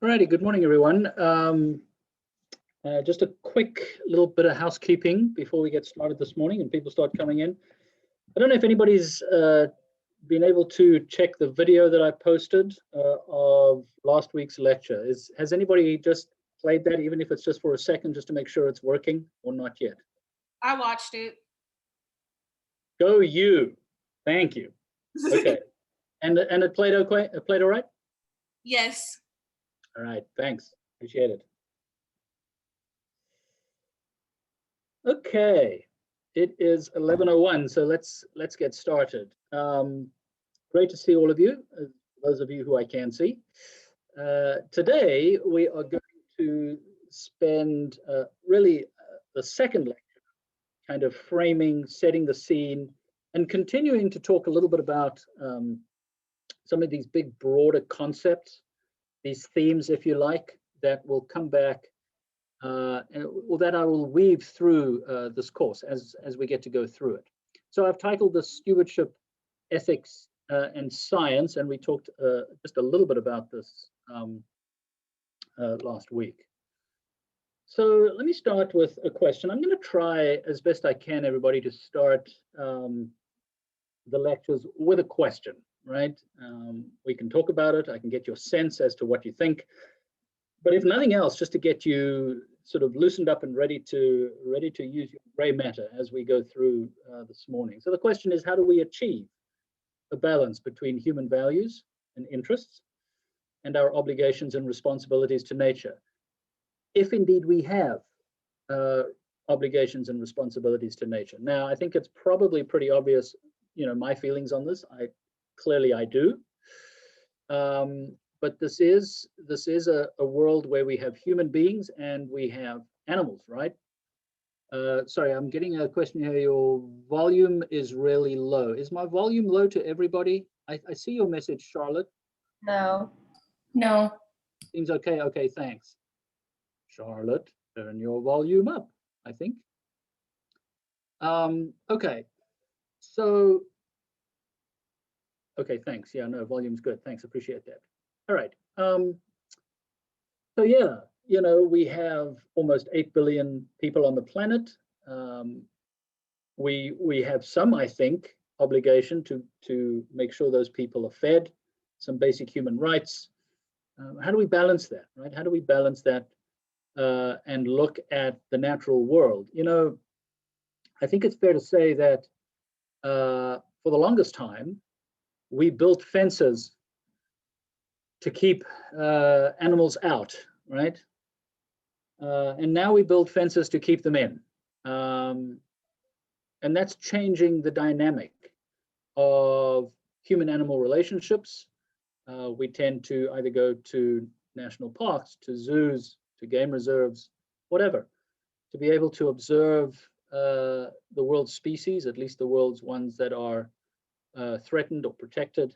Alrighty, good morning, everyone. Just a quick little bit of housekeeping before we get started this morning and people start coming in. I don't know if anybody's been able to check the video that I posted of last week's lecture. Has anybody just played that, even if it's just for a second, just to make sure it's working, or not yet? I watched it. Go you. Thank you. Okay. And it played okay? It played all right? Yes. All right, thanks. Appreciate it. Okay, it is 11:01, so let's get started. Great to see all of you, those of you who I can see. Today we are going to spend really the second lecture kind of framing, setting the scene, and continuing to talk a little bit about some of these big broader concepts, these themes, if you like, that will come back or that I will weave through this course as we get to go through it. So I've titled this Stewardship, Ethics, and Science, and we talked just a little bit about this last week. So let me start with a question. I'm going to try as best I can, everybody, to start the lectures with a question, right? We can talk about it. I can get your sense as to what you think. But if nothing else, just to get you sort of loosened up and ready to use your gray matter as we go through this morning. So the question is, how do we achieve a balance between human values and interests and our obligations and responsibilities to nature, if indeed we have obligations and responsibilities to nature? Now, I think it's probably pretty obvious, you know, my feelings on this. I do. But this is a world where we have human beings and we have animals, right? Sorry, I'm getting a question here. Your volume is really low. Is my volume low to everybody? I see your message, Charlotte. No. No. Seems okay. Okay, thanks. Charlotte, turn your volume up, I think. Okay, so, okay, thanks. Yeah, no, volume's good. Thanks, appreciate that. All right. So yeah, you know, we have almost 8 billion people on the planet. We have some, I think, obligation to make sure those people are fed, some basic human rights. How do we balance that, right? How do we balance that and look at the natural world? You know, I think it's fair to say that for the longest time, we built fences to keep animals out, right? And now we build fences to keep them in. And that's changing the dynamic of human-animal relationships. We tend to either go to national parks, to zoos, to game reserves, whatever, to be able to observe the world's species, at least the world's ones that are threatened or protected.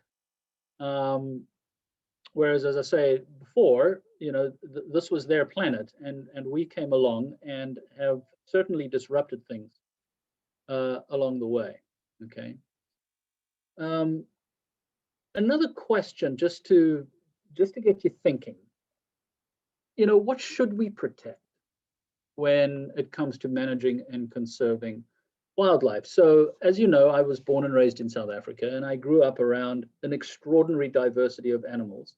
Whereas, as I say before, you know, this was their planet, and we came along and have certainly disrupted things along the way. Okay. Another question, just to get you thinking. You know, what should we protect when it comes to managing and conserving wildlife? So, as you know, I was born and raised in South Africa, and I grew up around an extraordinary diversity of animals.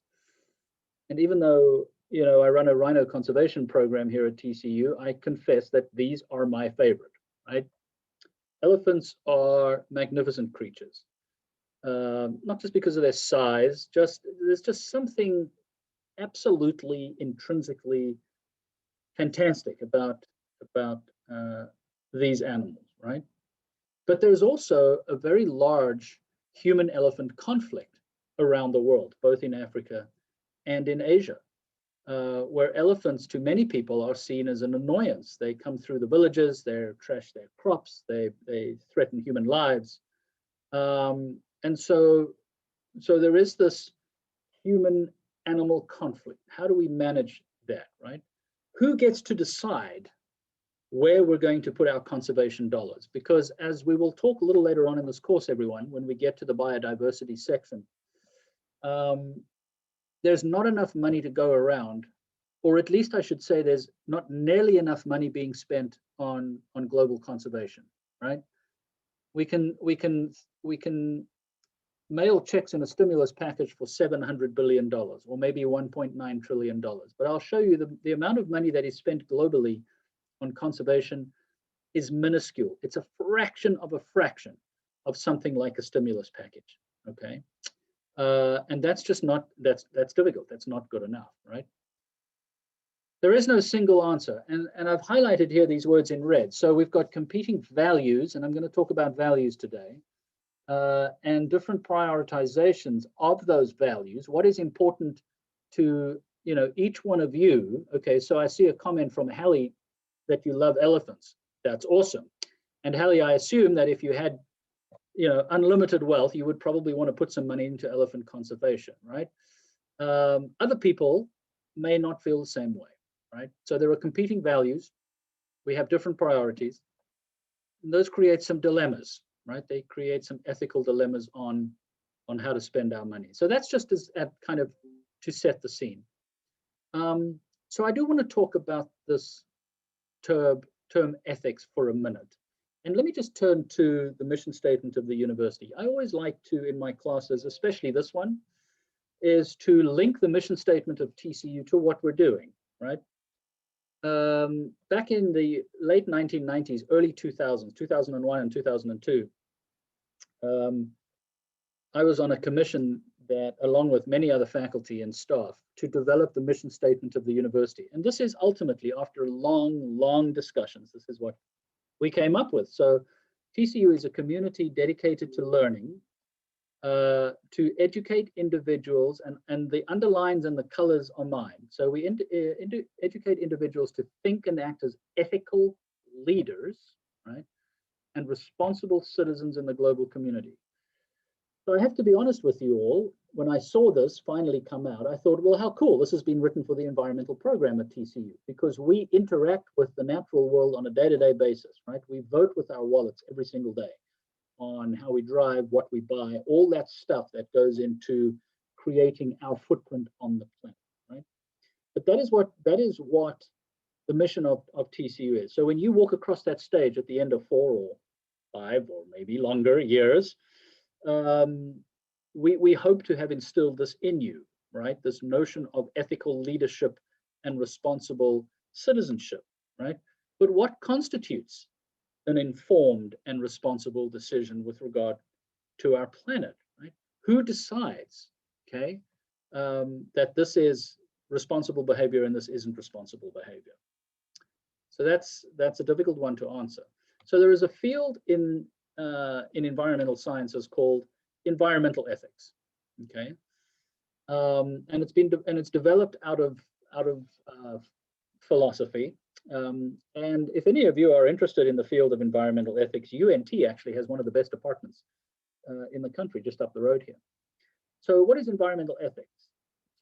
And even though, you know, I run a rhino conservation program here at TCU, I confess that these are my favorite, right? Elephants are magnificent creatures, not just because of their size, there's just something absolutely intrinsically fantastic about these animals, right? But there's also a very large human-elephant conflict around the world, both in Africa and in Asia, where elephants, to many people, are seen as an annoyance. They come through the villages, they trash their crops, they threaten human lives. And so there is this human-animal conflict. How do we manage that, right? Who gets to decide where we're going to put our conservation dollars? Because as we will talk a little later on in this course, everyone, when we get to the biodiversity section, there's not enough money to go around, or at least I should say there's not nearly enough money being spent on global conservation, right? We can mail checks in a stimulus package for $700 billion or maybe $1.9 trillion. But I'll show you the amount of money that is spent globally on conservation is minuscule. It's a fraction of something like a stimulus package, okay? And that's just not, that's difficult. That's not good enough, right? There is no single answer. And I've highlighted here these words in red. So we've got competing values, and I'm going to talk about values today, and different prioritizations of those values. What is important to, you know, each one of you? Okay, so I see a comment from Hallie that you love elephants. That's awesome. And Hallie, I assume that if you had, you know, unlimited wealth, you would probably want to put some money into elephant conservation, right? Other people may not feel the same way, right? So there are competing values. We have different priorities. And those create some dilemmas, right? They create some ethical dilemmas on how to spend our money. So that's just as kind of to set the scene. So I do want to talk about this term ethics for a minute. And let me just turn to the mission statement of the university. I always like to, in my classes, especially this one, is to link the mission statement of TCU to what we're doing, right? Back in the late 1990s, early 2000s, 2001 and 2002, I was on a commission that, along with many other faculty and staff, to develop the mission statement of the university. And this is ultimately, after long discussions, this is what we came up with. So TCU is a community dedicated to learning, to educate individuals, and the underlines and the colors are mine. So we educate individuals to think and act as ethical leaders, right, and responsible citizens in the global community. So I have to be honest with you all, when I saw this finally come out, I thought, well, how cool, this has been written for the environmental program at TCU, because we interact with the natural world on a day-to-day basis, right? We vote with our wallets every single day on how we drive, what we buy, all that stuff that goes into creating our footprint on the planet, right? But that is what the mission of TCU is. So when you walk across that stage at the end of 4 or 5 or maybe longer years, we hope to have instilled this in you, right? This notion of ethical leadership and responsible citizenship, right? But what constitutes an informed and responsible decision with regard to our planet, right? Who decides, okay, that this is responsible behavior and this isn't responsible behavior? So that's a difficult one to answer. So there is a field in environmental sciences called environmental ethics, okay, and it's developed out of philosophy. And if any of you are interested in the field of environmental ethics, UNT actually has one of the best departments in the country, just up the road here. So what is environmental ethics?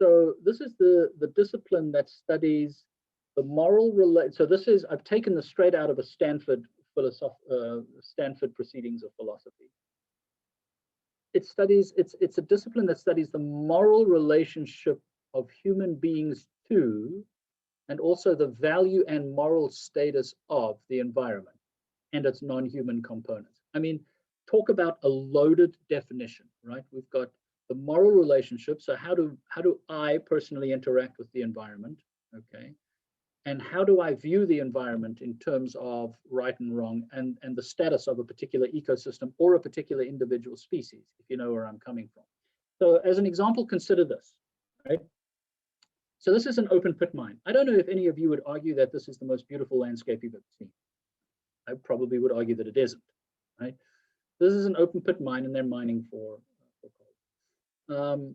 So this is the discipline that studies the moral so this is, I've taken this straight out of a Stanford Proceedings of Philosophy. It's a discipline that studies the moral relationship of human beings to, and also the value and moral status of the environment and its non-human components. I mean, talk about a loaded definition, right? We've got the moral relationship. So how do I personally interact with the environment, okay? And how do I view the environment in terms of right and wrong and the status of a particular ecosystem or a particular individual species, if you know where I'm coming from. So as an example, consider this, right? So this is an open pit mine. I don't know if any of you would argue that this is the most beautiful landscape you've ever seen. I probably would argue that it isn't, right? This is an open pit mine and they're mining for coal.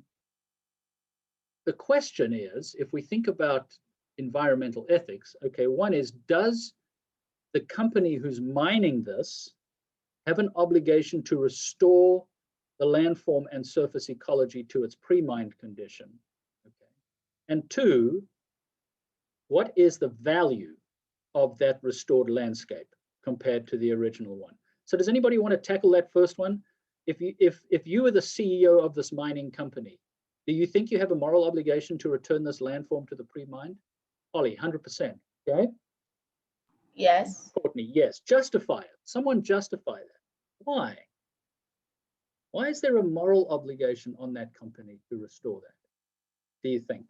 The question is, if we think about environmental ethics, okay, one is, does the company who's mining this have an obligation to restore the landform and surface ecology to its pre-mined condition? Okay. And 2, what is the value of that restored landscape compared to the original one? So does anybody want to tackle that first one? If you were the CEO of this mining company, Do you think you have a moral obligation to return this landform to the pre-mined? Holly, 100%. Okay. Yes. Courtney, yes. Justify it. Someone justify that. Why? Why is there a moral obligation on that company to restore that? Do you think?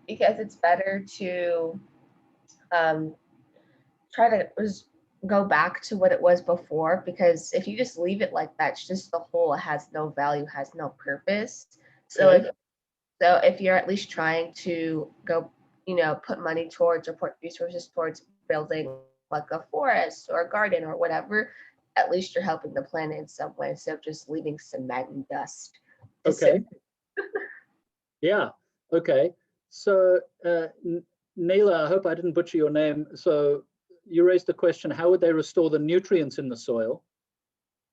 Because it's better to try to go back to what it was before, because if you just leave it like that, it's just the whole, it has no value, has no purpose. So Okay. if you're at least trying to go, put money towards or put resources towards building like a forest or a garden or whatever, at least you're helping the planet in some way instead of just leaving cement and dust. Okay. Yeah. Okay. So, Naila, I hope I didn't butcher your name. So you raised the question, how would they restore the nutrients in the soil?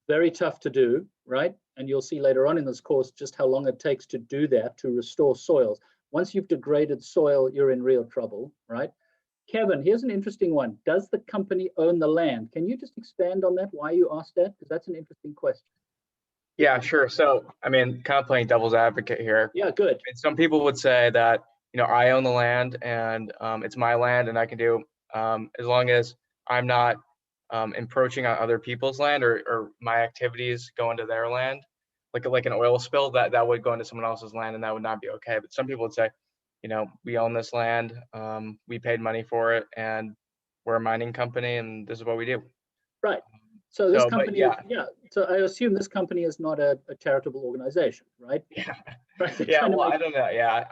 Very tough to do, right? And you'll see later on in this course just how long it takes to do that, to restore soils. Once you've degraded soil, you're in real trouble, right? Kevin, here's an interesting one. Does the company own the land? Can you just expand on that, why you asked that? Because that's an interesting question. Yeah, sure. So, I mean, kind of playing devil's advocate here. Yeah, good. I mean, some people would say that, I own the land and it's my land and I can do, as long as I'm not encroaching on other people's land or my activities go into their land, like an oil spill, that would go into someone else's land and that would not be okay. But some people would say, we own this land, we paid money for it, and we're a mining company and this is what we do. Right. So this So, but company, yeah. So I assume this company is not a charitable organization, right? Yeah. Right. They're Yeah. trying to Well, make- I don't know. Yeah.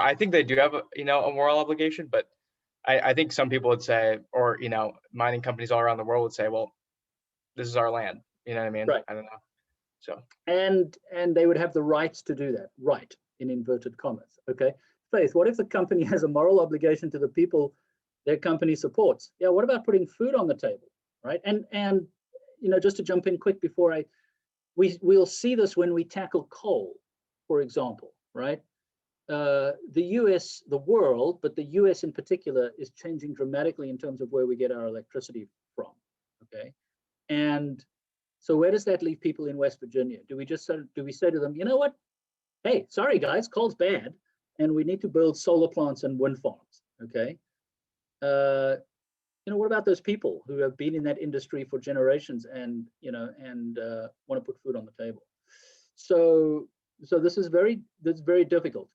I think they do have a moral obligation, but I think some people would say, or, mining companies all around the world would say, well, this is our land. You know what I mean? Right. I don't know. So, And they would have the rights to do that, right, in inverted commas. Okay. Faith, what if the company has a moral obligation to the people their company supports? Yeah, what about putting food on the table, right? And just to jump in quick before we'll see this when we tackle coal, for example, right? The US, the world, but the US in particular is changing dramatically in terms of where we get our electricity from, okay? And so where does that leave people in West Virginia? Do we say to them, you know what? Hey, sorry guys, coal's bad, and we need to build solar plants and wind farms, okay? What about those people who have been in that industry for generations and want to put food on the table? So this is very difficult.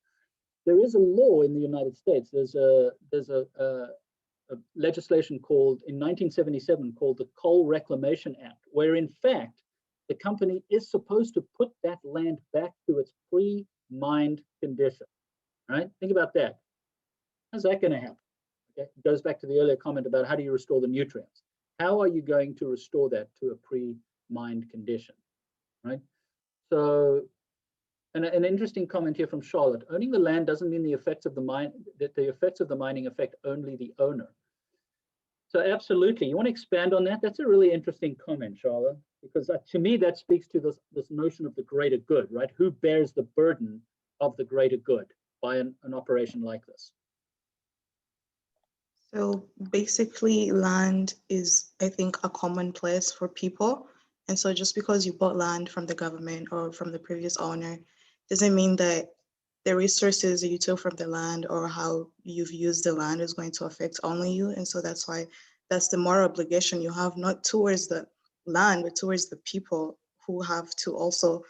There is a law in the United States. There's a legislation called in 1977 called the Coal Reclamation Act, where in fact the company is supposed to put that land back to its pre-mined condition. Right? Think about that. How's that going to happen? Okay, it goes back to the earlier comment about how do you restore the nutrients? How are you going to restore that to a pre-mined condition? Right? So, and an interesting comment here from Charlotte: owning the land doesn't mean the effects of the mining affect only the owner. So absolutely, you want to expand on that? That's a really interesting comment, Charlotte, because to me that speaks to this notion of the greater good, right? Who bears the burden of the greater good by an operation like this? So basically, land is, I think, a common place for people. And so just because you bought land from the government or from the previous owner doesn't mean that the resources you took from the land or how you've used the land is going to affect only you. And so that's why that's the moral obligation you have, not towards the land, but towards the people who have to also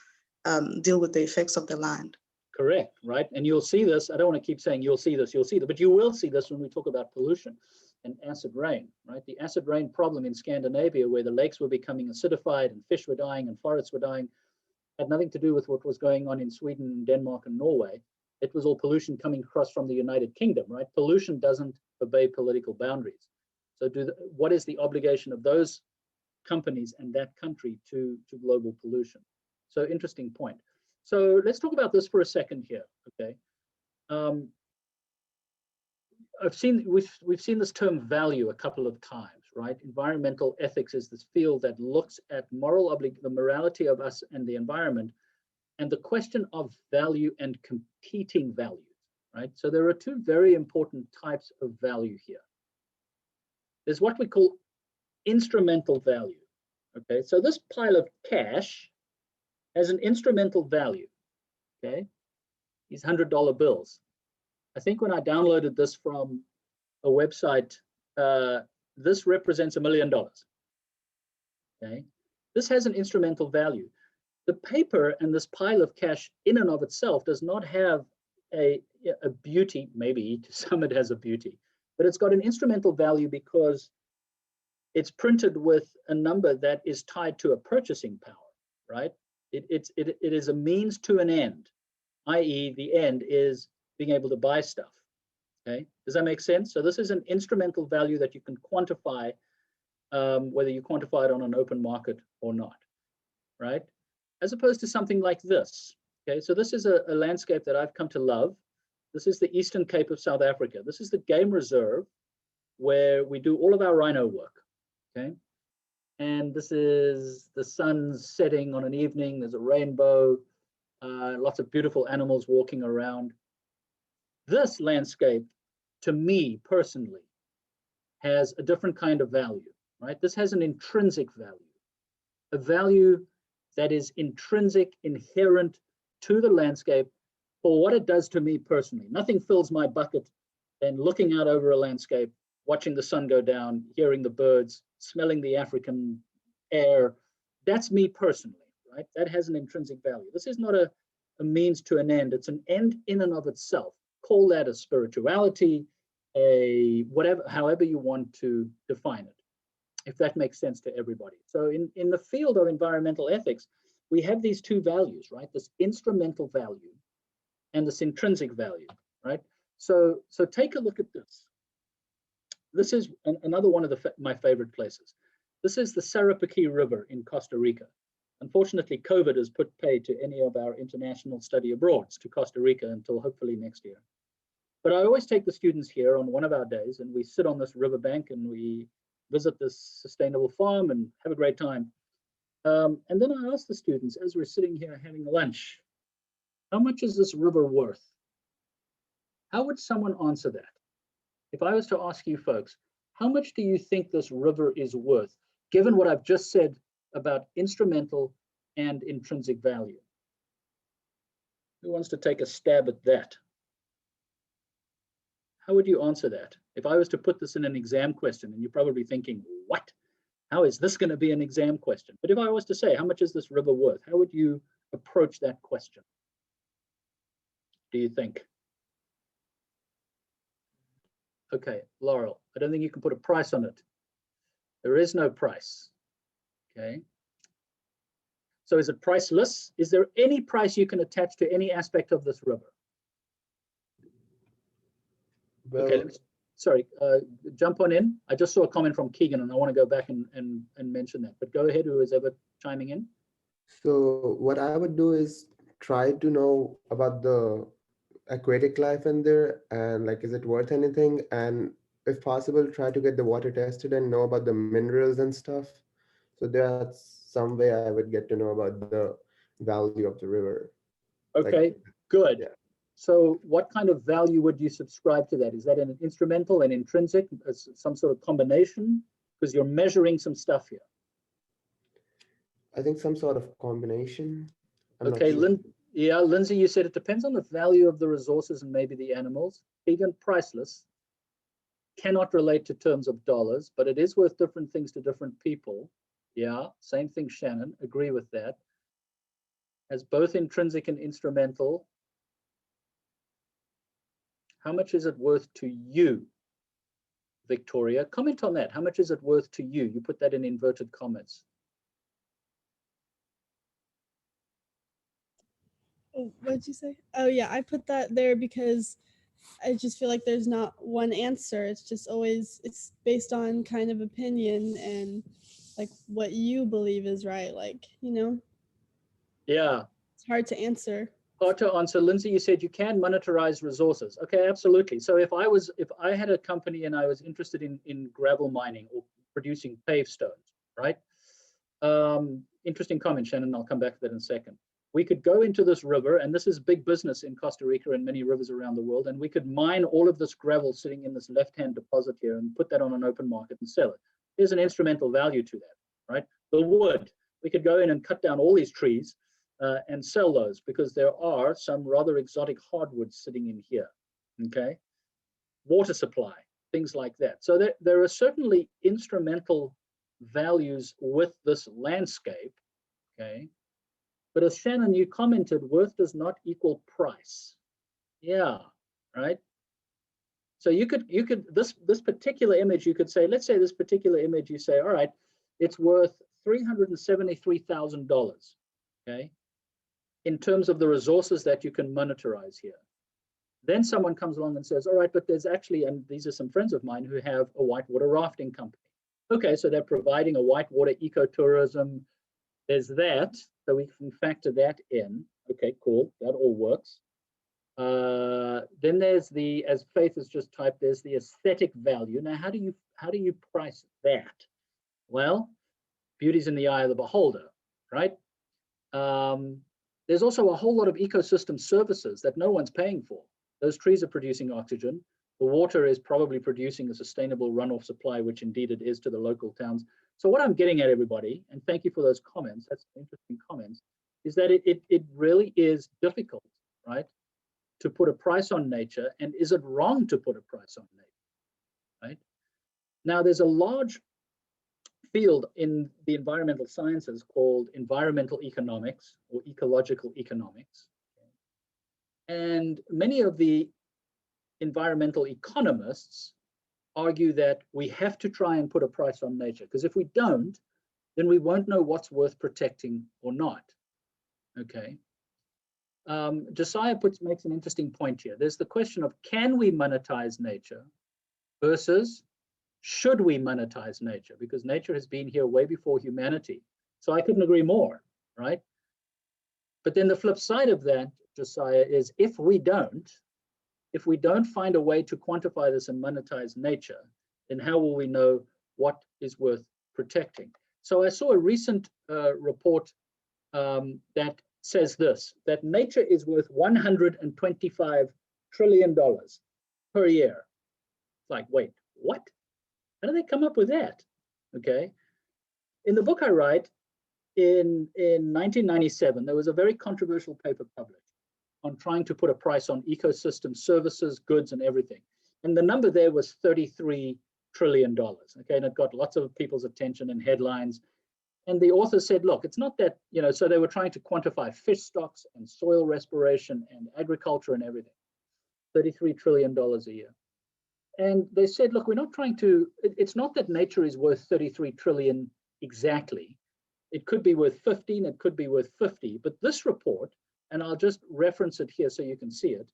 deal with the effects of the land. Correct, right? And you'll see this. I don't want to keep saying you'll see this, but you will see this when we talk about pollution and acid rain, right? The acid rain problem in Scandinavia, where the lakes were becoming acidified and fish were dying and forests were dying, had nothing to do with what was going on in Sweden, Denmark, and Norway. It was all pollution coming across from the United Kingdom, right? Pollution doesn't obey political boundaries. So what is the obligation of those companies and that country to global pollution? So interesting point. So let's talk about this for a second here, okay? We've seen this term value a couple of times, right? Environmental ethics is this field that looks at the morality of us and the environment, and the question of value and competing values, right? So there are two very important types of value here. There's what we call instrumental value, okay? So this pile of cash has an instrumental value. okay? These $100 bills. I think when I downloaded this from a website, this represents $1 million, okay? This has an instrumental value. The paper and this pile of cash in and of itself does not have a beauty. Maybe to some it has a beauty, but it's got an instrumental value because it's printed with a number that is tied to a purchasing power, right? It is a means to an end, i.e. the end is being able to buy stuff, okay? Does that make sense? So this is an instrumental value that you can quantify, whether you quantify it on an open market or not, right? As opposed to something like this, okay? So this is a landscape that I've come to love. This is the Eastern Cape of South Africa. This is the game reserve where we do all of our rhino work, okay? And this is the sun's setting on an evening. There's a rainbow, lots of beautiful animals walking around. This landscape, to me personally, has a different kind of value, right? This has an intrinsic value, a value that is intrinsic, inherent to the landscape for what it does to me personally. Nothing fills my bucket than looking out over a landscape, watching the sun go down, hearing the birds, smelling the African air. That's me personally, right? That has an intrinsic value. This is not a means to an end. It's an end in and of itself. Call that a spirituality, a whatever, however you want to define it, if that makes sense to everybody. So in the field of environmental ethics, we have these two values, right? This instrumental value and this intrinsic value, right? So take a look at this. This is another one of my favorite places. This is the Sarapiquí River in Costa Rica. Unfortunately, COVID has put pay to any of our international study abroads to Costa Rica until hopefully next year. But I always take the students here on one of our days and we sit on this riverbank and we visit this sustainable farm and have a great time. And then I ask the students as we're sitting here having lunch, how much is this river worth? How would someone answer that? If I was to ask you folks, how much do you think this river is worth, given what I've just said about instrumental and intrinsic value? Who wants to take a stab at that? How would you answer that? If I was to put this in an exam question, and you're probably thinking, what? How is this going to be an exam question? But if I was to say, how much is this river worth? How would you approach that question? Do you think? Okay, Laurel, I don't think you can put a price on it. There is no price, okay? So is it priceless? Is there any price you can attach to any aspect of this river? Well, Okay, sorry, jump on in. I just saw a comment from Keegan and I want to go back and mention that, but go ahead, who is ever chiming in. so what I would do is try to know about the aquatic life in there and like, is it worth anything? And if possible, try to get the water tested and know about the minerals and stuff. So that's some way I would get to know about the value of the river. Okay, good. yeah. So what kind of value would you subscribe to that? Is that an instrumental and intrinsic, some sort of combination? Because you're measuring some stuff here. I think some sort of combination. I'm not Okay, sure. yeah, Lindsay, you said it depends on the value of the resources and maybe the animals. Vegan, priceless, cannot relate to terms of dollars, but it is worth different things to different people. Yeah, same thing, Shannon, agree with that. As both intrinsic and instrumental, how much is it worth to you, Victoria? Comment on that. How much is it worth to you? You put that in inverted commas. Oh, what did you say? Oh yeah, I put that there because I just feel like there's not one answer. It's just always, it's based on kind of opinion and like what you believe is right. Like, you know, Yeah, it's hard to answer. hard to answer. Lindsay, you said you can monetize resources. Okay, absolutely. So if I had a company and I was interested in gravel mining or producing paved stones, right? Interesting comment, Shannon. I'll come back to that in a second. We could go into this river, and this is big business in Costa Rica and many rivers around the world, and we could mine all of this gravel sitting in this left-hand deposit here and put that on an open market and sell it. There's an instrumental value to that, right? The wood, we could go in and cut down all these trees and sell those, because there are some rather exotic hardwoods sitting in here, okay? Water supply, things like that. So there are certainly instrumental values with this landscape, okay? But as Shannon, you commented, worth does not equal price. Yeah, right? So you could this particular image, you could say, let's say this particular image, you say, all right, it's worth $373,000, okay, in terms of the resources that you can monetize here. Then someone comes along and says, all right, but there's actually, and these are some friends of mine who have a whitewater rafting company. Okay, so they're providing a whitewater ecotourism. There's that, so we can factor that in. Okay, cool, that all works. Then there's the, as Faith has just typed, there's the aesthetic value. Now, how do you price that? Well, beauty's in the eye of the beholder, right? There's also a whole lot of ecosystem services that no one's paying for. Those trees are producing oxygen. The water is probably producing a sustainable runoff supply, which indeed it is to the local towns. So what I'm getting at, everybody, and thank you for those comments, that's interesting comments, is that it really is difficult, right, to put a price on nature. And is it wrong to put a price on nature, right? Now, there's a large field in the environmental sciences called environmental economics or ecological economics. And many of the environmental economists argue that we have to try and put a price on nature, because if we don't, then we won't know what's worth protecting or not, okay? Josiah makes an interesting point here. There's the question of, can we monetize nature versus should we monetize nature? Because nature has been here way before humanity. So I couldn't agree more, right? But then the flip side of that, Josiah, is if we don't find a way to quantify this and monetize nature, then how will we know what is worth protecting? So I saw a recent report that says this, that nature is worth $125 trillion per year. It's like, wait, what? How do they come up with that? Okay. In the book I write, in 1997, there was a very controversial paper published on trying to put a price on ecosystem services, goods, and everything. And the number there was $33 trillion. Okay, and it got lots of people's attention and headlines. And the author said, look, it's not that, you know, so they were trying to quantify fish stocks and soil respiration and agriculture and everything. $33 trillion a year. And they said, look, we're not trying to, it's not that nature is worth 33 trillion exactly. It could be worth 15, it could be worth 50, but this report, and I'll just reference it here so you can see it,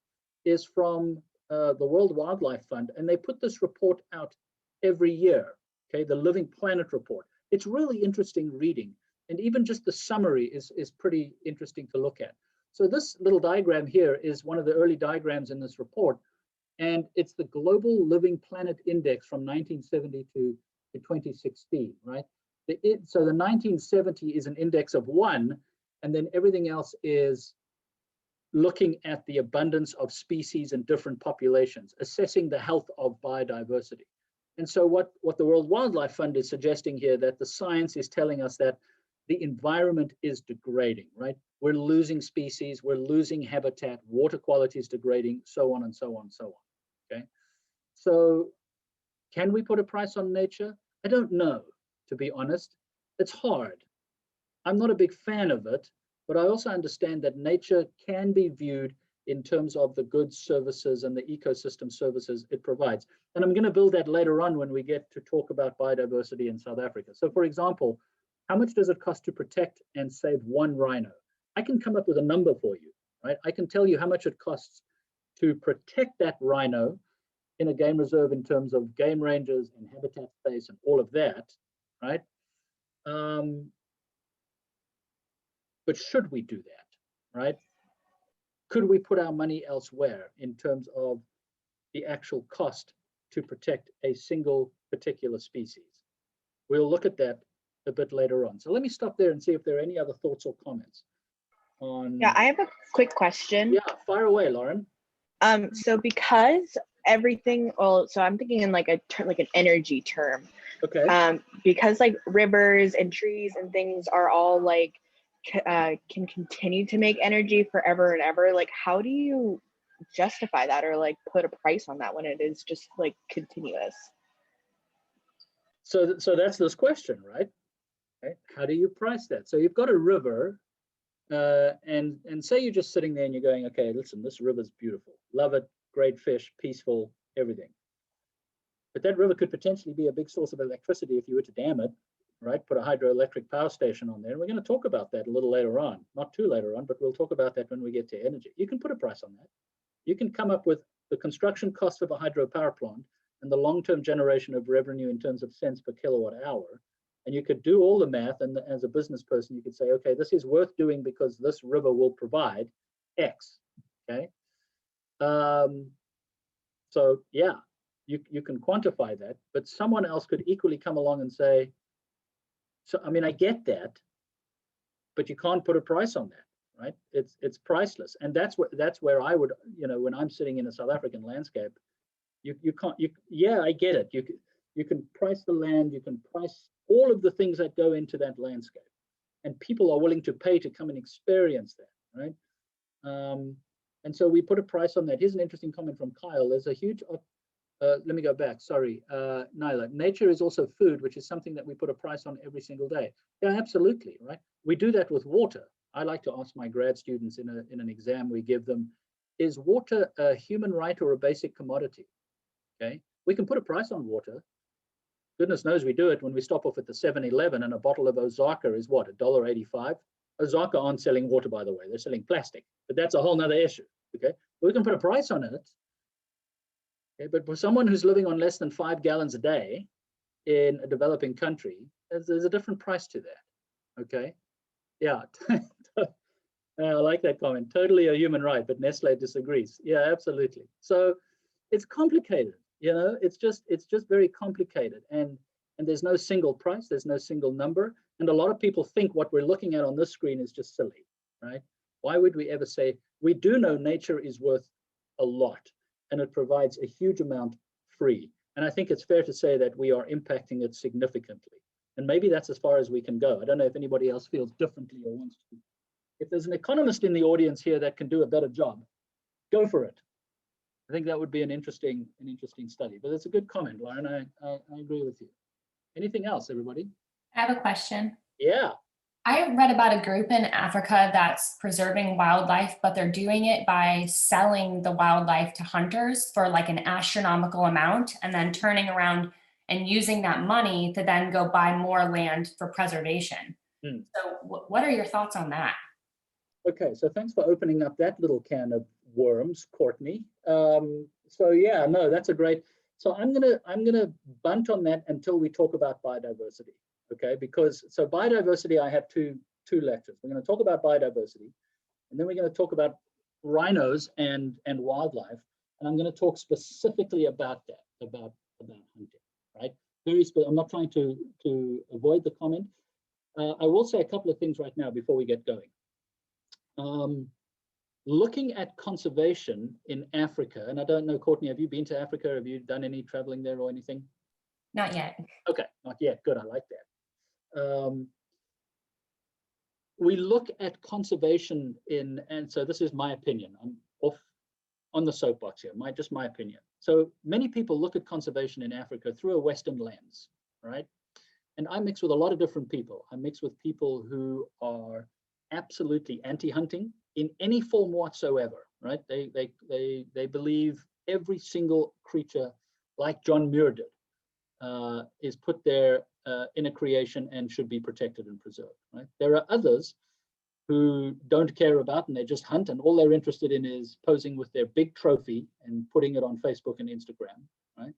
is from the World Wildlife Fund, and they put this report out every year, okay, the Living Planet report. It's really interesting reading, and even just the summary is pretty interesting to look at. So this little diagram here is one of the early diagrams in this report, and it's the Global Living Planet Index from 1970 to 2016, right? So the 1970 is an index of 1, and then everything else is looking at the abundance of species and different populations, assessing the health of biodiversity. And so what the World Wildlife Fund is suggesting here, that the science is telling us that the environment is degrading, right? We're losing species, we're losing habitat, water quality is degrading, so on and so on and so on, okay? So can we put a price on nature? I don't know, to be honest. It's hard. I'm not a big fan of it, but I also understand that nature can be viewed in terms of the goods, services, and the ecosystem services it provides. And I'm going to build that later on when we get to talk about biodiversity in South Africa. So for example, how much does it cost to protect and save one rhino? I can come up with a number for you, right? I can tell you how much it costs to protect that rhino in a game reserve in terms of game ranges and habitat space and all of that, right? But should we do that, right? Could we put our money elsewhere in terms of the actual cost to protect a single particular species? We'll look at that a bit later on. So let me stop there and see if there are any other thoughts or comments on. Yeah, I have a quick question. Yeah, fire away, Lauren. So because everything, well, so I'm thinking in like a term, like an energy term. Okay. Because like rivers and trees and things are all like can continue to make energy forever and ever, like how do you justify that or like put a price on that when it is just like continuous? So that's this question, right? Okay. How do you price that? So you've got a river, and say you're just sitting there and you're going, okay, listen, this river's beautiful, love it, great fish, peaceful, everything. But that river could potentially be a big source of electricity if you were to dam it, right? Put a hydroelectric power station on there. And we're going to talk about that a little later on, not too later on, but we'll talk about that when we get to energy. You can put a price on that. You can come up with the construction cost of a hydropower plant and the long-term generation of revenue in terms of cents per kilowatt hour. And you could do all the math, and as a business person, you could say, okay, this is worth doing because this river will provide X, okay? So yeah, you can quantify that, but someone else could equally come along and say, so, I mean, I get that, but you can't put a price on that, right? It's priceless. And that's where I would, when I'm sitting in a South African landscape, you can't, yeah, I get it. You can price the land, you can price all of the things that go into that landscape, and people are willing to pay to come and experience that, right? And so we put a price on that. Here's an interesting comment from Kyle. There's a huge, let me go back, sorry, Nyla. Nature is also food, which is something that we put a price on every single day. Yeah, absolutely, right? We do that with water. I like to ask my grad students in an exam we give them, is water a human right or a basic commodity? Okay, we can put a price on water. Goodness knows we do it when we stop off at the 7-Eleven and a bottle of Osaka is what, $1.85? Osaka aren't selling water, by the way, they're selling plastic, but that's a whole nother issue, okay? We can put a price on it, okay? But for someone who's living on less than 5 gallons a day in a developing country, there's a different price to that, okay? Yeah, I like that comment, totally a human right, but Nestle disagrees. Yeah, absolutely. So it's complicated. It's just very complicated, and there's no single price, there's no single number, and a lot of people think what we're looking at on this screen is just silly, right? Why would we ever say, we do know nature is worth a lot, and it provides a huge amount free, and I think it's fair to say that we are impacting it significantly, and maybe that's as far as we can go. I don't know if anybody else feels differently or wants to. If there's an economist in the audience here that can do a better job, go for it. I think that would be an interesting study, but it's a good comment, Lauren. I agree with you. Anything else, everybody? I have a question. Yeah. I read about a group in Africa that's preserving wildlife, but they're doing it by selling the wildlife to hunters for like an astronomical amount and then turning around and using that money to then go buy more land for preservation. So what are your thoughts on that? Okay, so thanks for opening up that little can of worms, Courtney. So yeah, no, that's a great. So I'm gonna bunt on that until we talk about biodiversity. Okay, because so biodiversity, I have two lectures. We're going to talk about biodiversity, and then we're going to talk about rhinos and wildlife, and I'm going to talk specifically about that, about hunting, right? I'm not trying to avoid the comment. I will say a couple of things right now before we get going. Looking at conservation in Africa, and I don't know, Courtney, have you been to Africa? Have you done any traveling there or anything? Not yet. Okay, not yet. Good, I like that. We look at conservation and so this is my opinion. I'm off on the soapbox here, just my opinion. So many people look at conservation in Africa through a Western lens, right? And I mix with a lot of different people. I mix with people who are absolutely anti-hunting in any form whatsoever, right? They believe every single creature, like John Muir did, is put there in a creation and should be protected and preserved, right? There are others who don't care about and they just hunt, and all they're interested in is posing with their big trophy and putting it on Facebook and Instagram, right?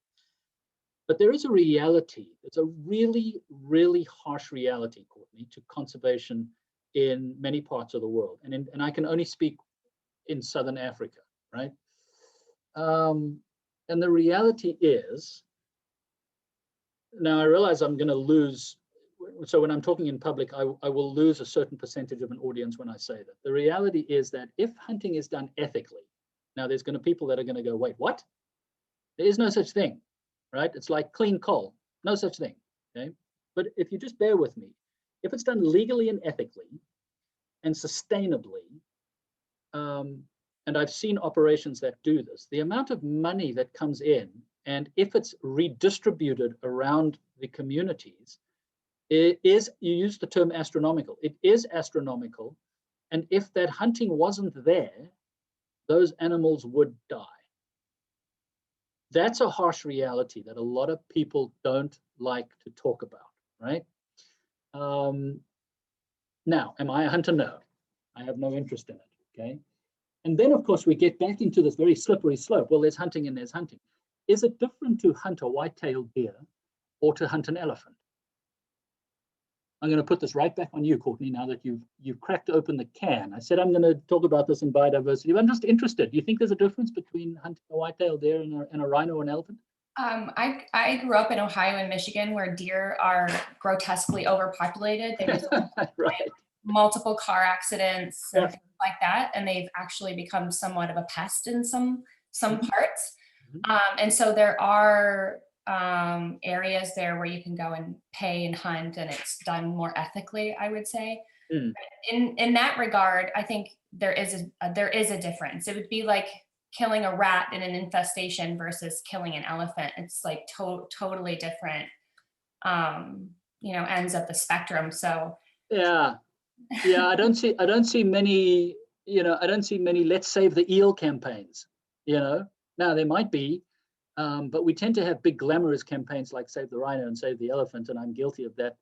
But there is a reality. It's a really, really harsh reality, Courtney, to conservation in many parts of the world. And I can only speak in Southern Africa, right? And the reality is, now I realize I'm going to lose, so when I'm talking in public, I will lose a certain percentage of an audience when I say that. The reality is that if hunting is done ethically, now there's going to be people that are going to go, wait, what? There is no such thing, right? It's like clean coal, no such thing, okay? But if you just bear with me, if it's done legally and ethically, and sustainably, and I've seen operations that do this, the amount of money that comes in, and if it's redistributed around the communities, it is, you use the term astronomical, it is astronomical. And if that hunting wasn't there, those animals would die. That's a harsh reality that a lot of people don't like to talk about, right? Now, am I a hunter? No, I have no interest in it, okay? And then, of course, we get back into this very slippery slope. Well, there's hunting and there's hunting. Is it different to hunt a white-tailed deer or to hunt an elephant? I'm going to put this right back on you, Courtney, now that you've cracked open the can. I said I'm going to talk about this in biodiversity, but I'm just interested. Do you think there's a difference between hunting a white-tailed deer and a rhino or an elephant? I grew up in Ohio and Michigan, where deer are grotesquely overpopulated. They result in Right. multiple car accidents and Yeah. things like that, and they've actually become somewhat of a pest in some parts. And so there are areas there where you can go and pay and hunt, and it's done more ethically, I would say. In that regard, I think there is a difference. It would be like killing a rat in an infestation versus killing an elephant. It's like totally different, ends of the spectrum. So yeah, I don't see many, I don't see many let's save the eel campaigns, Now there might be, but we tend to have big glamorous campaigns like Save the Rhino and Save the Elephant, and I'm guilty of that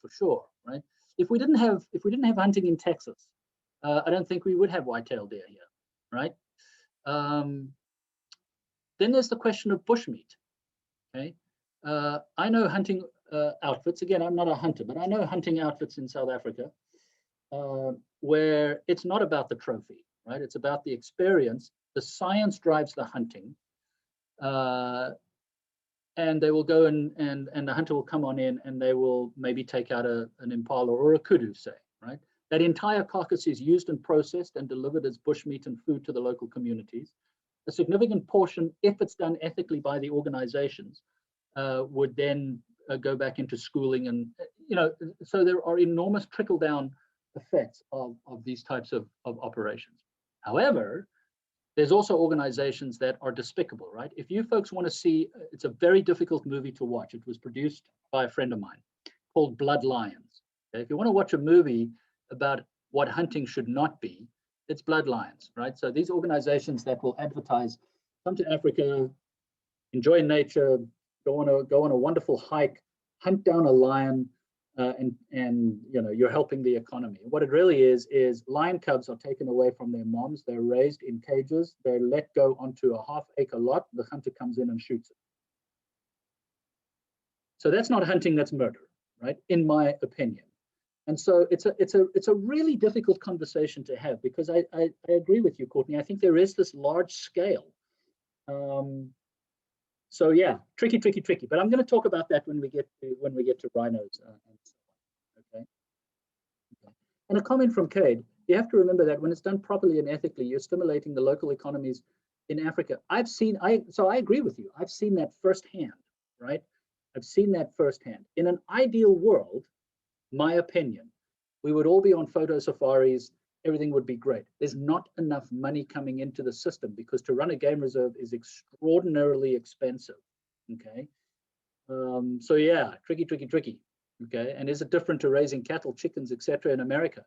for sure, right? If we didn't have hunting in Texas, I don't think we would have white-tailed deer here, right? Then there's the question of bushmeat. Okay, I know hunting outfits. Again, I'm not a hunter, but I know hunting outfits in South Africa where it's not about the trophy, right? It's about the experience. The science drives the hunting. And they will go and the hunter will come on in and they will maybe take out an impala or a kudu, say, right? That entire carcass is used and processed and delivered as bushmeat and food to the local communities. A significant portion, if it's done ethically by the organizations, would then go back into schooling, and so there are enormous trickle-down effects of these types of operations. However, there's also organizations that are despicable, right? If you folks want to see, it's a very difficult movie to watch. It was produced by a friend of mine called Blood Lions. Okay? If you want to watch a movie about what hunting should not be, it's Blood Lions, right? So these organizations that will advertise, come to Africa, enjoy nature, go on a wonderful hike, hunt down a lion, and you're helping the economy. What it really is lion cubs are taken away from their moms. They're raised in cages. They're let go onto a half-acre lot. The hunter comes in and shoots it. So that's not hunting. That's murder, right? In my opinion. And so it's a really difficult conversation to have, because I agree with you, Courtney. I think there is this large scale. So yeah, tricky. But I'm going to talk about that when we get to rhinos. Okay. And a comment from Cade. You have to remember that when it's done properly and ethically, you're stimulating the local economies in Africa. So I agree with you. I've seen that firsthand, right? I've seen that firsthand. In an ideal world, my opinion, we would all be on photo safaris. Everything would be great. There's not enough money coming into the system, because to run a game reserve is extraordinarily expensive. Okay. So yeah, tricky. Okay. And is it different to raising cattle, chickens, etc. in America?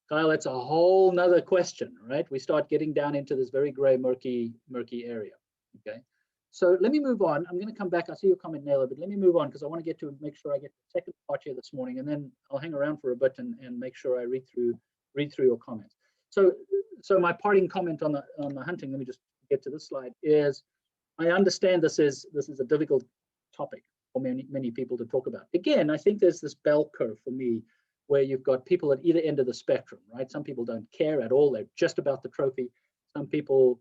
Kyle, that's a whole nother question, right? We start getting down into this very gray, murky area. Okay. So let me move on. I'm going to come back. I see your comment, Naila, but let me move on, because I want to make sure I get the second part here this morning, and then I'll hang around for a bit and make sure I read through your comments. So my parting comment on the hunting, let me just get to this slide, is I understand this is a difficult topic for many people to talk about. Again, I think there's this bell curve for me, where you've got people at either end of the spectrum, right? Some people don't care at all. They're just about the trophy. Some people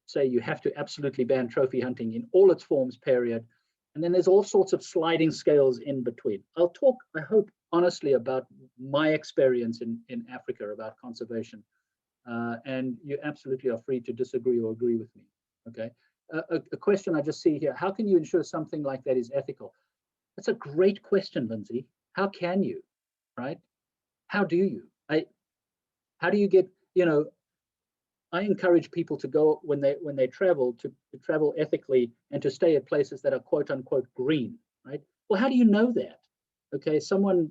say you have to absolutely ban trophy hunting in all its forms, period. And then there's all sorts of sliding scales in between. I'll talk, I hope, honestly about my experience in Africa about conservation. And you absolutely are free to disagree or agree with me, okay? A question I just see here, how can you ensure something like that is ethical? That's a great question, Lindsay. How can you, right? How do you? How do you get, I encourage people to go when they travel to travel ethically and to stay at places that are quote unquote green, right? Well, how do you know that? Okay, someone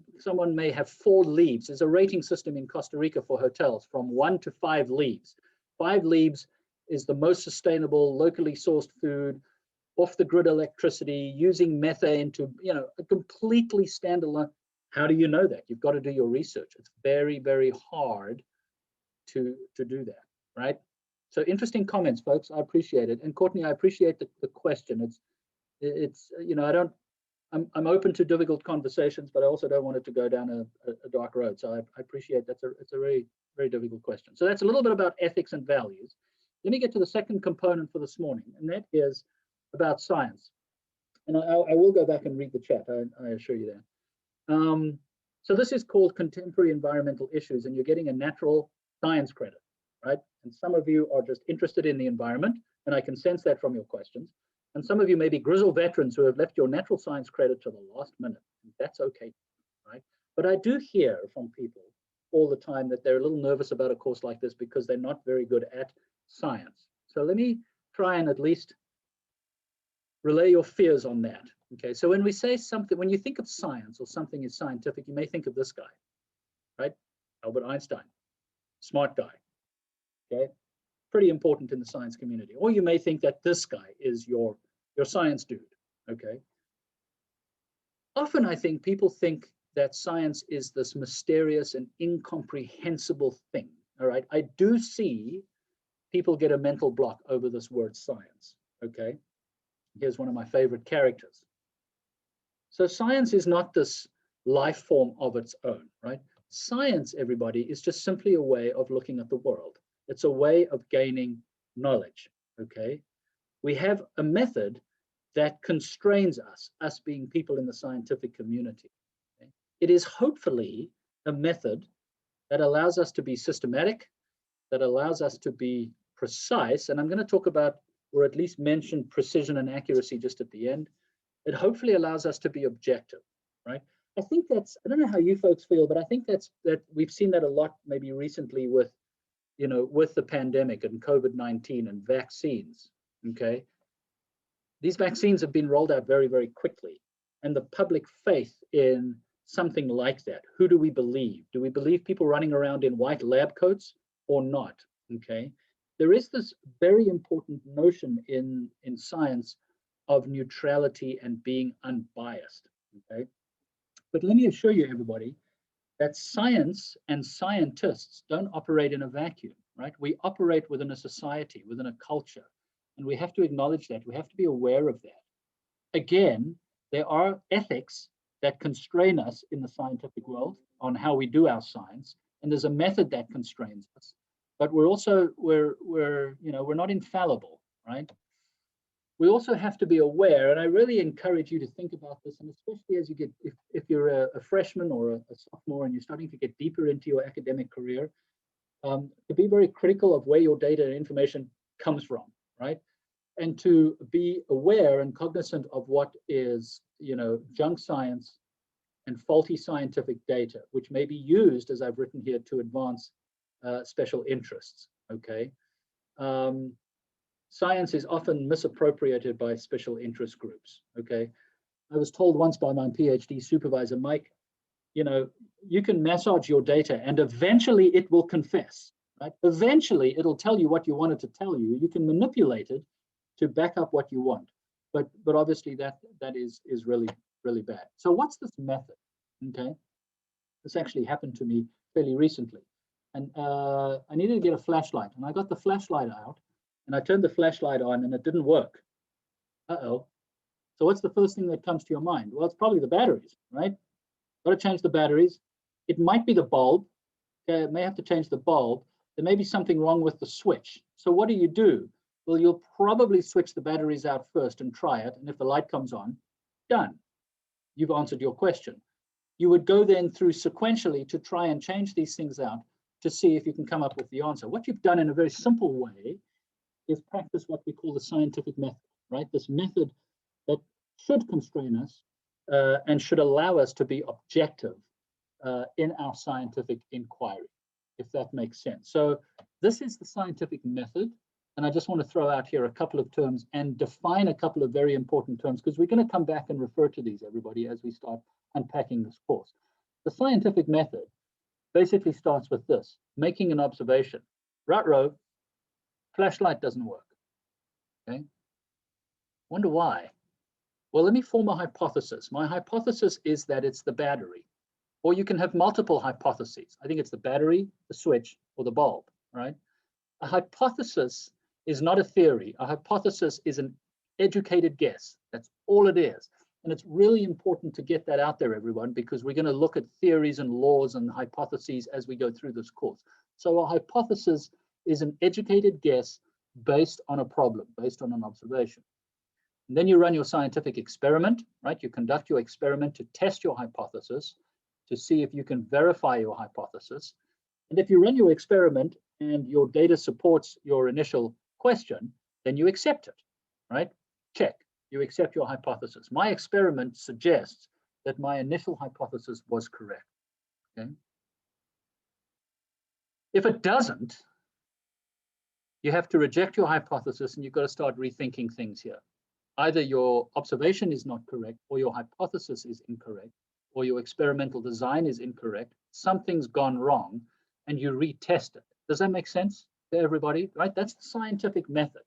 may have 4 leaves. There's a rating system in Costa Rica for hotels from 1 to 5 leaves. 5 leaves is the most sustainable, locally sourced food, off the grid electricity, using methane to, a completely standalone. How do you know that? You've got to do your research. It's very, very hard to do that, right? So interesting comments, folks. I appreciate it. And Courtney, I appreciate the question. It's I'm open to difficult conversations, but I also don't want it to go down a dark road. So I appreciate it's a very, very difficult question. So that's a little bit about ethics and values. Let me get to the second component for this morning, and that is about science. And I will go back and read the chat, I assure you that. So this is called contemporary environmental issues, and you're getting a natural science credit, right? And some of you are just interested in the environment, and I can sense that from your questions. And some of you may be grizzled veterans who have left your natural science credit to the last minute. That's okay, right? But I do hear from people all the time that they're a little nervous about a course like this because they're not very good at science. So let me try and at least relay your fears on that. Okay, so when we say something, when you think of science or something is scientific, you may think of this guy, right? Albert Einstein, smart guy, okay? Pretty important in the science community. Or you may think that this guy is your science dude, okay? Often I think people think that science is this mysterious and incomprehensible thing, all right? I do see people get a mental block over this word science, okay? Here's one of my favorite characters. So science is not this life form of its own, right? Science, everybody, is just simply a way of looking at the world. It's a way of gaining knowledge, okay? We have a method that constrains us being people in the scientific community. Okay? It is hopefully a method that allows us to be systematic, that allows us to be precise, and I'm going to talk about, or at least mention, precision and accuracy just at the end. It hopefully allows us to be objective, right? I think that's, I don't know how you folks feel, but I think that we've seen that a lot maybe recently with, with the pandemic and COVID-19 and vaccines, okay? These vaccines have been rolled out very, very quickly. And the public faith in something like that, who do we believe? Do we believe people running around in white lab coats or not, okay? There is this very important notion in science of neutrality and being unbiased, okay? But let me assure you, everybody, that science and scientists don't operate in a vacuum, right? We operate within a society, within a culture, and we have to acknowledge that. We have to be aware of that. Again, there are ethics that constrain us in the scientific world on how we do our science, and there's a method that constrains us. But we're also, we're not infallible, right? We also have to be aware, and I really encourage you to think about this, and especially as you get, if you're a freshman or a sophomore and you're starting to get deeper into your academic career, to be very critical of where your data and information comes from, right? And to be aware and cognizant of what is, junk science and faulty scientific data, which may be used, as I've written here, to advance special interests, okay? Science is often misappropriated by special interest groups, okay? I was told once by my PhD supervisor, Mike, you can massage your data and eventually it will confess, right? Eventually it'll tell you what you want it to tell you. You can manipulate it to back up what you want. But obviously that is really, really bad. So what's this method, okay? This actually happened to me fairly recently. And I needed to get a flashlight, and I got the flashlight out, and I turned the flashlight on, and it didn't work. Uh-oh. So what's the first thing that comes to your mind? Well, it's probably the batteries, right? Got to change the batteries. It might be the bulb. Okay, it may have to change the bulb. There may be something wrong with the switch. So what do? Well, you'll probably switch the batteries out first and try it, and if the light comes on, done. You've answered your question. You would go then through sequentially to try and change these things out to see if you can come up with the answer. What you've done in a very simple way is practice what we call the scientific method, right? This method that should constrain us and should allow us to be objective in our scientific inquiry. if that makes sense. So this is the scientific method. And I just want to throw out here a couple of terms and define a couple of very important terms, because we're going to come back and refer to these, everybody, as we start unpacking this course. The scientific method basically starts with this: making an observation. Ruh-roh, flashlight doesn't work. Okay. Wonder why? Well, let me form a hypothesis. My hypothesis is that it's the battery, or you can have multiple hypotheses. I think it's the battery, the switch, or the bulb, right? A hypothesis is not a theory. A hypothesis is an educated guess. That's all it is. And it's really important to get that out there, everyone, because we're going to look at theories and laws and hypotheses as we go through this course. So a hypothesis is an educated guess based on a problem, based on an observation. And then you run your scientific experiment, right? You conduct your experiment to test your hypothesis, to see if you can verify your hypothesis. And if you run your experiment and your data supports your initial question, then you accept it, right? Check, you accept your hypothesis. My experiment suggests that my initial hypothesis was correct, okay? If it doesn't, you have to reject your hypothesis and you've got to start rethinking things here. Either your observation is not correct, or your hypothesis is incorrect, or your experimental design is incorrect. Something's gone wrong and you retest it. Does that make sense to everybody? Right? That's the scientific method.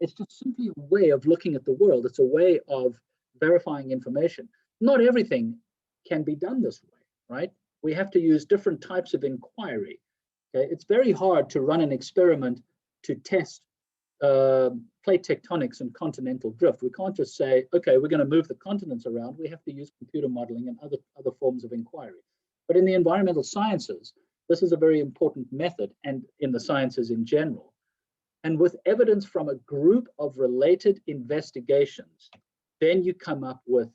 It's just simply a way of looking at the world. It's a way of verifying information. Not everything can be done this way, right? We have to use different types of inquiry. Okay? It's very hard to run an experiment to test plate tectonics and continental drift. We can't just say, okay, we're going to move the continents around. We have to use computer modeling and other forms of inquiry. But in the environmental sciences, this is a very important method, and in the sciences in general. And with evidence from a group of related investigations, then you come up with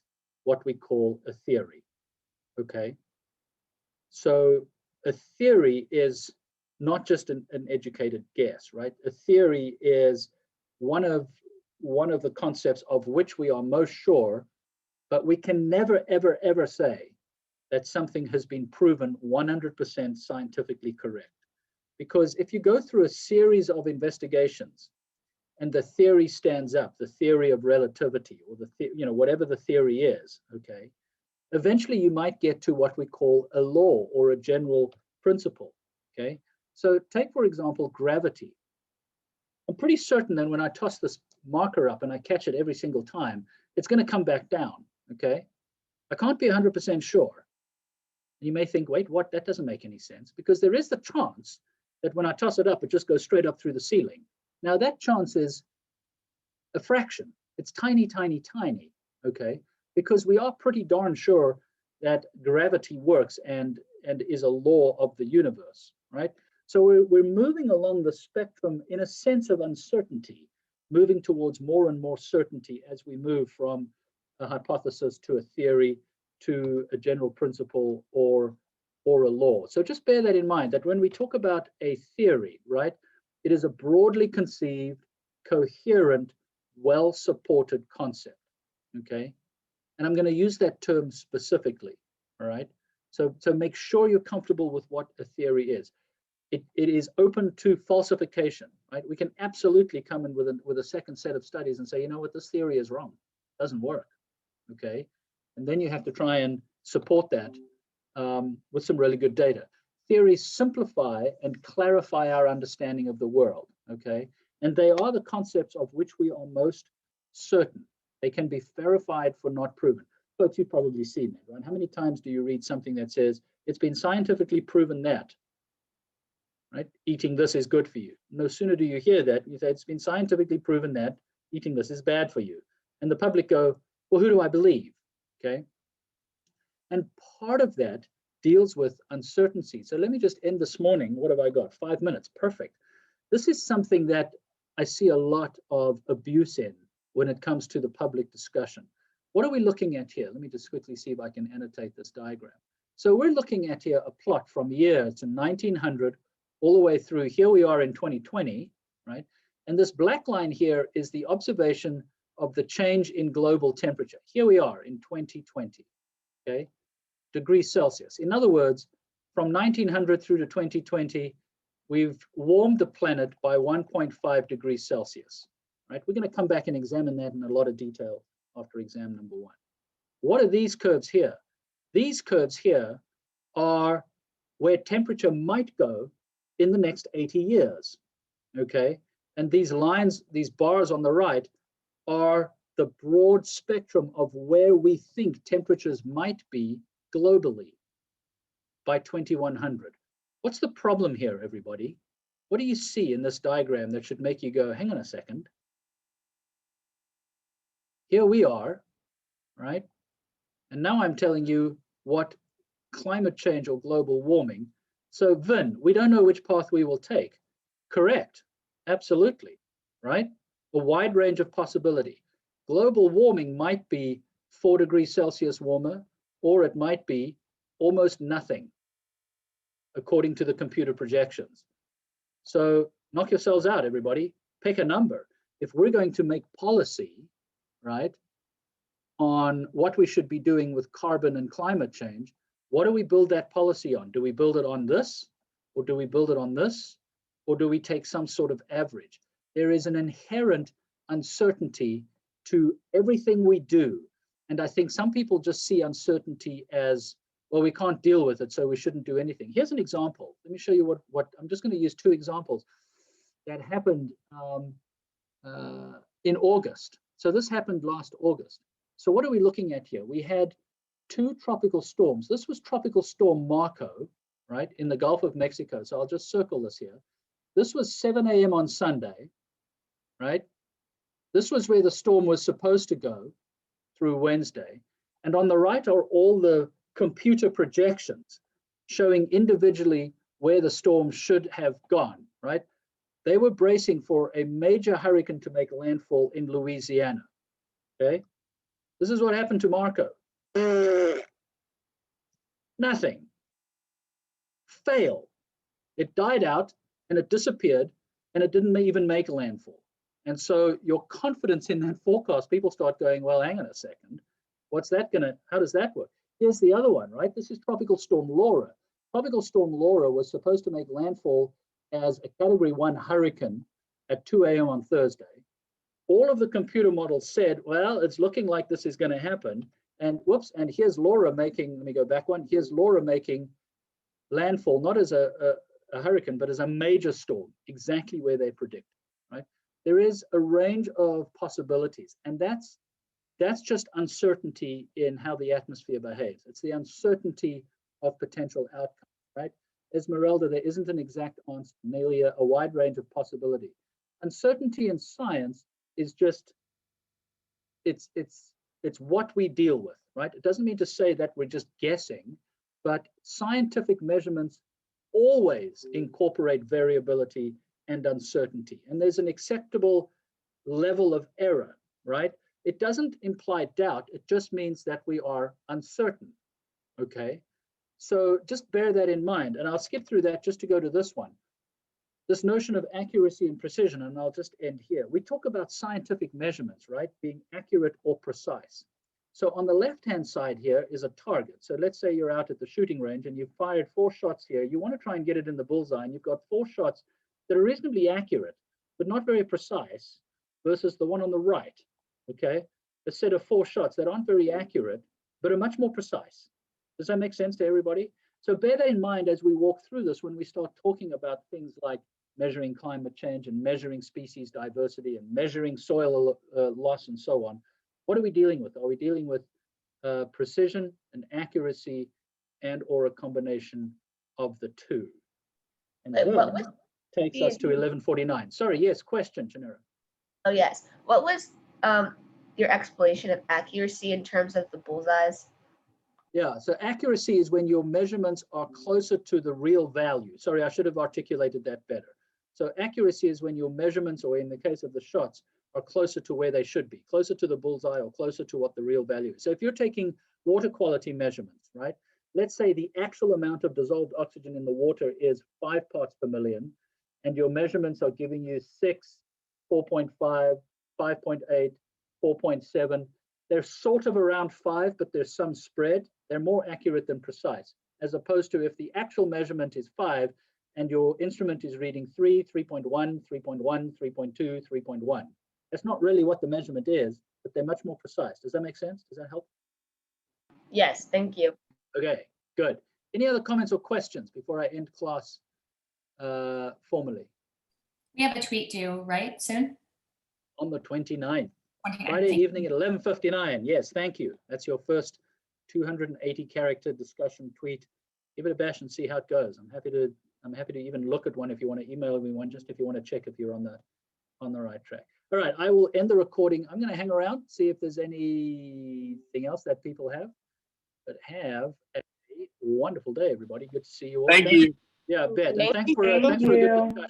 what we call a theory, okay? So a theory is not just an educated guess, right? A theory is one of the concepts of which we are most sure, but we can never, ever, ever say that something has been proven 100% scientifically correct. Because if you go through a series of investigations and the theory stands up, the theory of relativity, or whatever the theory is, okay, eventually you might get to what we call a law or a general principle, okay? So take, for example, gravity. I'm pretty certain that when I toss this marker up and I catch it every single time, it's going to come back down, okay? I can't be 100% sure. You may think, wait, what? That doesn't make any sense, because there is the chance that when I toss it up, it just goes straight up through the ceiling. Now that chance is a fraction. It's tiny, tiny, tiny, okay? Because we are pretty darn sure that gravity works and is a law of the universe, right? So we're moving along the spectrum in a sense of uncertainty, moving towards more and more certainty as we move from a hypothesis to a theory to a general principle or a law. So just bear that in mind, that when we talk about a theory, right, it is a broadly conceived, coherent, well-supported concept, okay? And I'm going to use that term specifically, all right? So make sure you're comfortable with what a theory is. It is open to falsification, right? We can absolutely come in with a second set of studies and say, you know what, this theory is wrong, doesn't work, okay? And then you have to try and support that with some really good data. Theories simplify and clarify our understanding of the world, okay? And they are the concepts of which we are most certain. They can be verified for not proven. Folks, you've probably seen that, right? How many times do you read something that says, it's been scientifically proven that, right? Eating this is good for you. No sooner do you hear that, you say, it's been scientifically proven that eating this is bad for you. And the public go, well, who do I believe, okay? And part of that deals with uncertainty. So let me just end this morning. What have I got? 5 minutes, perfect. This is something that I see a lot of abuse in when it comes to the public discussion. What are we looking at here? Let me just quickly see if I can annotate this diagram. So we're looking at here a plot from year to 1900 all the way through. Here we are in 2020, right? And this black line here is the observation of the change in global temperature. Here we are in 2020, okay? Degrees Celsius. In other words, from 1900 through to 2020, we've warmed the planet by 1.5 degrees Celsius, right? We're going to come back and examine that in a lot of detail after exam number 1. What are these curves here? These curves here are where temperature might go in the next 80 years, okay? And these lines, these bars on the right, are the broad spectrum of where we think temperatures might be globally by 2100. What's the problem here, everybody? What do you see in this diagram that should make you go, hang on a second? Here we are, right? And now I'm telling you what climate change or global warming. So Vin, we don't know which path we will take. Correct, absolutely, right? A wide range of possibility. Global warming might be 4 degrees Celsius warmer, or it might be almost nothing, according to the computer projections. So knock yourselves out, everybody. Pick a number. If we're going to make policy, right, on what we should be doing with carbon and climate change, what do we build that policy on? Do we build it on this, or do we build it on this, or do we take some sort of average? There is an inherent uncertainty to everything we do. And I think some people just see uncertainty as, well, we can't deal with it, so we shouldn't do anything. Here's an example. Let me show you what I'm just going to use 2 examples that happened in August. So this happened last August. So what are we looking at here? We had 2 tropical storms. This was Tropical Storm Marco, right, in the Gulf of Mexico. So I'll just circle this here. This was 7 a.m. on Sunday, right? This was where the storm was supposed to go through Wednesday. And on the right are all the computer projections showing individually where the storm should have gone, right? They were bracing for a major hurricane to make landfall in Louisiana, okay? This is what happened to Marco. Nothing. Fail. It died out and it disappeared and it didn't even make landfall. And so your confidence in that forecast, people start going, well, hang on a second. What's that gonna, how does that work? Here's the other one, right? This is Tropical Storm Laura. Tropical Storm Laura was supposed to make landfall as a Category 1 hurricane at 2 a.m. on Thursday. All of the computer models said, well, it's looking like this is gonna happen. And whoops, and here's Laura making, let me go back one. Here's Laura making landfall, not as a hurricane, but as a major storm, exactly where they predict, right? There is a range of possibilities, and that's just uncertainty in how the atmosphere behaves. It's the uncertainty of potential outcomes, right? Esmeralda, there isn't an exact answer, merely a wide range of possibility. Uncertainty in science is just, it's what we deal with, right? It doesn't mean to say that we're just guessing, but scientific measurements always incorporate variability and uncertainty. And there's an acceptable level of error, right? It doesn't imply doubt, it just means that we are uncertain, okay? So just bear that in mind, and I'll skip through that just to go to this one. This notion of accuracy and precision, and I'll just end here. We talk about scientific measurements, right? Being accurate or precise. So on the left-hand side here is a target. So let's say you're out at the shooting range and you've fired 4 shots here. You want to try and get it in the bullseye, and you've got 4 shots that are reasonably accurate, but not very precise, versus the one on the right, okay? A set of 4 shots that aren't very accurate, but are much more precise. Does that make sense to everybody? So bear that in mind as we walk through this, when we start talking about things like measuring climate change and measuring species diversity and measuring soil loss and so on. What are we dealing with? Are we dealing with precision and accuracy, and or a combination of the two? And that takes us to 1149. Sorry, yes, question, Janera. Oh, yes. What was your explanation of accuracy in terms of the bullseyes? Yeah, so accuracy is when your measurements are closer to the real value. Sorry, I should have articulated that better. So accuracy is when your measurements, or in the case of the shots, are closer to where they should be, closer to the bullseye or closer to what the real value is. So if you're taking water quality measurements, right? Let's say the actual amount of dissolved oxygen in the water is 5 parts per million, and your measurements are giving you 6, 4.5, 5.8, 4.7. They're sort of around 5, but there's some spread. They're more accurate than precise. as opposed to if the actual measurement is 5 and your instrument is reading 3, 3.1, 3.1, 3.2, 3.1. That's not really what the measurement is, but they're much more precise. Does that make sense? Does that help? Yes, thank you. Okay, good. Any other comments or questions before I end class formally? We have a tweet due, right, soon? On the 29th, 29th, Friday thank you. evening at 11:59. Yes, thank you. That's your first 280 character discussion tweet. Give it a bash and see how it goes. I'm happy to even look at one if you want to email me one, just if you want to check if you're on the right track. All right, I will end the recording. I'm going to hang around, see if there's anything else that people have. But have a wonderful day, everybody. Good to see you all. Thank you. Yeah, I bet. And Thank thanks for a Thank good you. discussion.